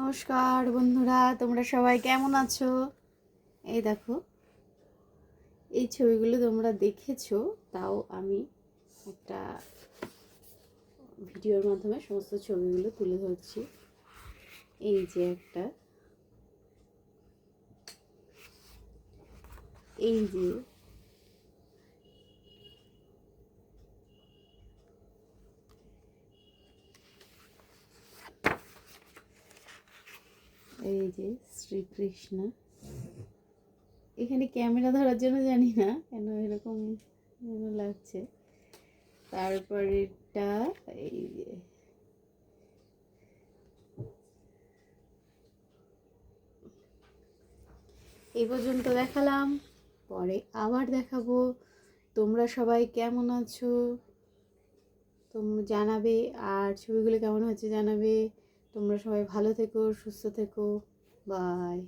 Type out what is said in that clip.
নমস্কার বন্ধুরা, তোমরা সবাই কেমন আছো? এই দেখো, এই ছবিগুলো তোমরা দেখেছো, তাও আমি একটা ভিডিওর মাধ্যমে সমস্ত ছবিগুলো তুলে ধরছি। এই যে একটা, এই যে এই যে শ্রীকৃষ্ণ। এখানে ক্যামেরা ধরার জন্য জানি না কেন এরকম লাগছে। তারপরেরটা এই যে, এই পর্যন্ত দেখালাম, পরে আবার দেখাবো। তোমরা সবাই কেমন আছো তোমরা জানাবে, আর ছবিগুলো কেমন হচ্ছে জানাবে। তোমরা সবাই ভালো থেকো, সুস্থ থেকো। বাই।